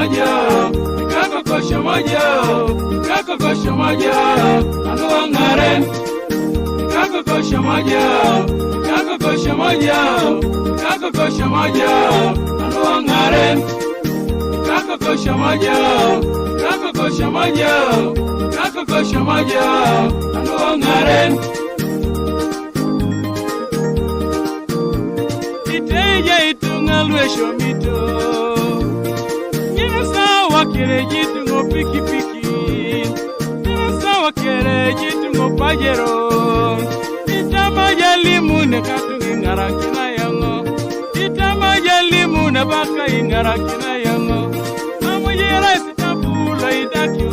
moja, kakokosho moja, kakokosho moja, anuwa ngaren. Kakokosho moja, kakokosho moja, kakokosho moja, anuwa ngaren. Kakokosho moja, kakokosho moja, kakokosho moja, anuwa ngaren. Iteja itungalwe shomito, sawa kere jitungo piki piki, sawa kere jitungo pajero. Itama jalimu ne katungi ngarakina yango, itama jalimu ne baka ingarakina yango. Amujira sitabula idakyo,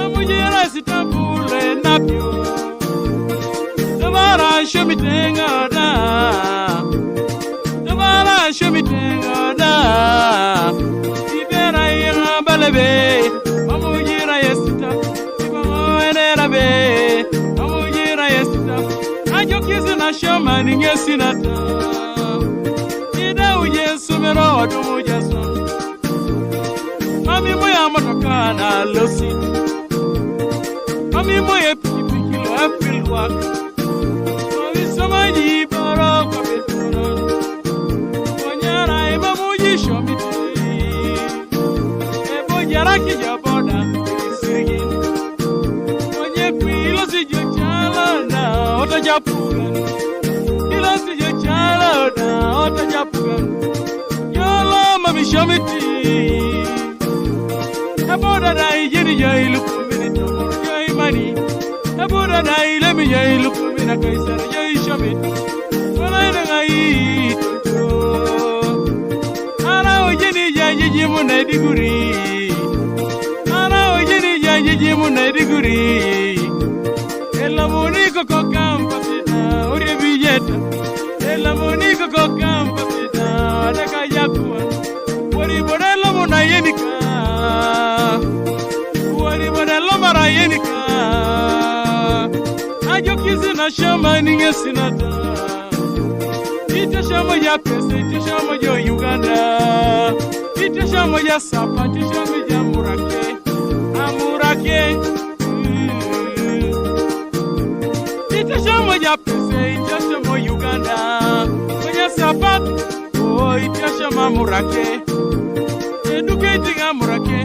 amujira sitabula napyo. Tabara shomitenga da, tabara shomitenga da. Amujira yesita, ibangwera be. Amujira yesita, ajokizu na shoma ningesinata. Ida uje sumero wadumu so. Mami moya motoka na losi. Mami moya pikipiki lo April work. Mami somaji baro kwa betoro. Wanyara ima muji shomiti. Yaraki jaboda isigi onye kwilo si jochala na ota japugan ilo si jochala na ota japugan yolo mami shomiti aboda da ijiri jailu kumini tamoro jai mani aboda da ilemi jailu kumina kaisara jai shomiti wala ina ngai tuto ara ojini jajiji muna diguri Jimu na diguri ela moniko ko kampa pita ore billeta ela moniko ko kampa pita daga yakwa wori bodelo mona yenika wori bodelo mara yenika ajo kizi na shamba ninge sinata ita shamba ya pesa ita shamba ya Uganda ita shamba ya sapa ita shamba ya Murake Itashamo ya pese, itashamo Uganda. Kwenye sapat, oh itashamo Murake. Educating a Murake.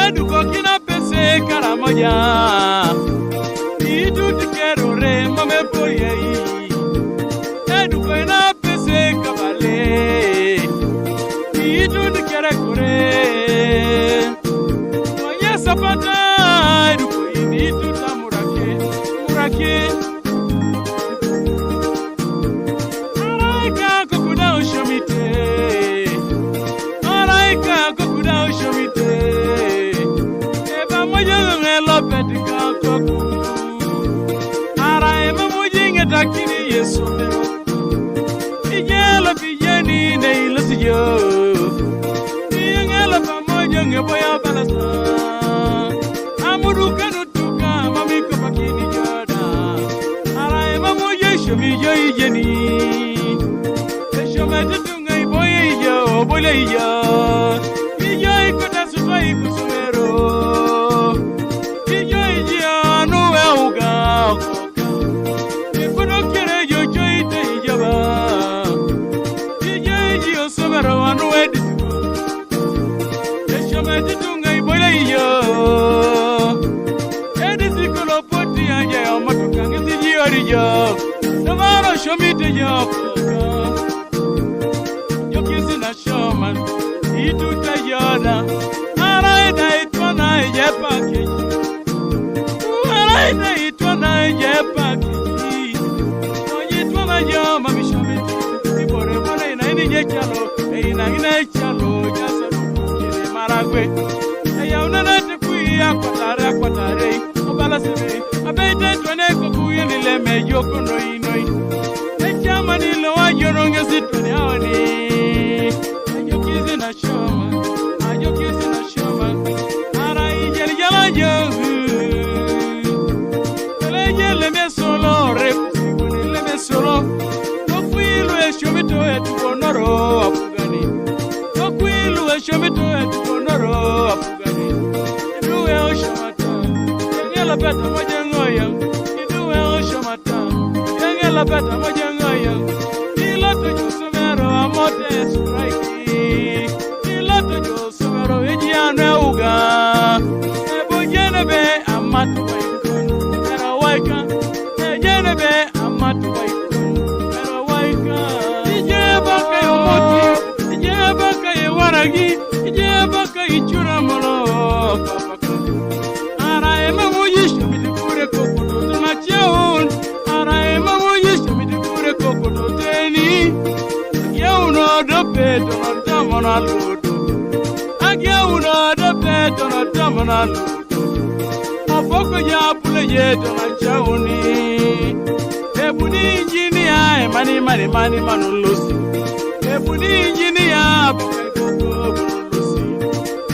Eduko kina pese karamoja. Itu tikero re mame boye. Eduko ina pese kabale. Kure Oye sapata Duko ini tuta Murake Murake Araika kokuda ushomite Araika kokuda ushomite Eba moja ngelo petika koku Araima mujinge takini yesu mero Ijelo pijeni ne ilasiyo Boya balasa Amuru kanutuka mamiko pakini joda Arai mamu yesho mi joi jeni Yesho metutunga iboye iyo Bole iyo Iyo ikota sufa ikusumero Iyo ijia anuwe uga Ikudo kere jojo ite ijaba Iyo ijio sumero anuwe disi Titunga iboya iyo Edisi kulo poti anje Omatuka ngisi jiori jo Namaro shomite jo Yokisi na shoman Ituta yoda Araida itwana ije package Araida itwana ije package Oye itwana jo mami shomite Ibore bore ina ini je chalo Ina chalo Jasaru Maragwe, ayauna te kuya kwatare, obala sebe, abete twane kuya nile mejo kono inoi. Echama nilo wajoronge sitwane awani. Ayokizi na shoma, ara ijeli jala johu. Ele me solo, repu, le me solo. la beta mojengoya iduwe oshomata yenge la beta mojengoya iloto josomero amote strike iloto josomero ejiane uga ebojene be amatu waikon era waika ejene be amatu waikon era waika ijeba kay omoti ijeba kay waragi ijeba kay churamolo Afoko ya pule ye dona chauni ebuni engineer mani manulosi ebuni engineer bokai koko bunulosi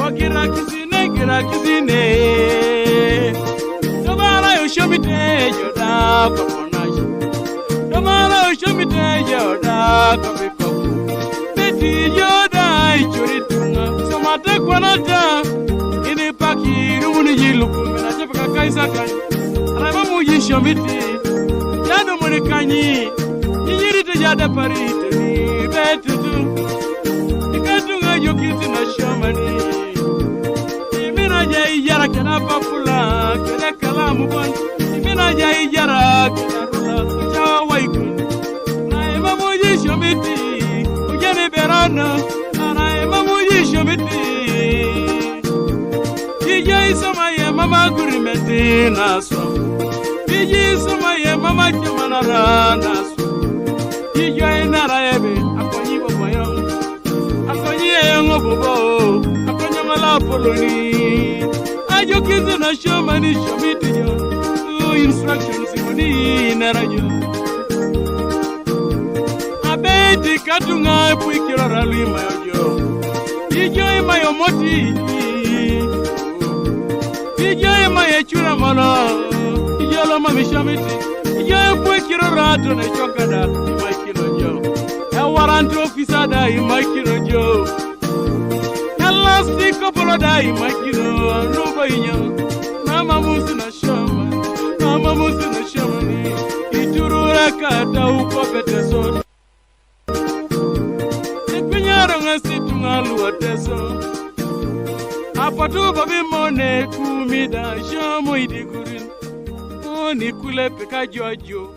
wakira kizine domara yoshomite yoda koponaji domara yoshomite yoda kopiko beti yoda ichuritunga somate kwanata Rumuni jiluku mena jepaka kaisa kanyi Alama muji shomiti Jado muni kanyi Nyirite jada parite ni betutu Ikatunga yukiti na shomani Imina jai jara kena papula Kena kalamu bon Imina jai jara kena rula Kuchawa waikun Na ima muji shomiti Ujani berana Na ima muji shomiti Iji sama ye mama gurimeti naso Iji sama ye mama jamanara naso Iji nara ebe akonyi boboyo Akonyi yengo bobo Akonyi mala poloni Ajo kizu na shomani shomiti jo Instructions imoni nerajo Abeti katunga puikiro ralui mayojo Iji mayo moti Ijoye maye chura mala Ijolo mamishamiti Ijoye pwe kiro rato na chokada Imai kino jo Warrant officer da imai kino jo Elastic kopolo da imai kino Anuba inyo Mama musi na shamani Ituru rekata uko beteso Ikunyaro ngasi tungalu wateso Apatu babi mone kumida shamu idigurin Oni kule peka jojo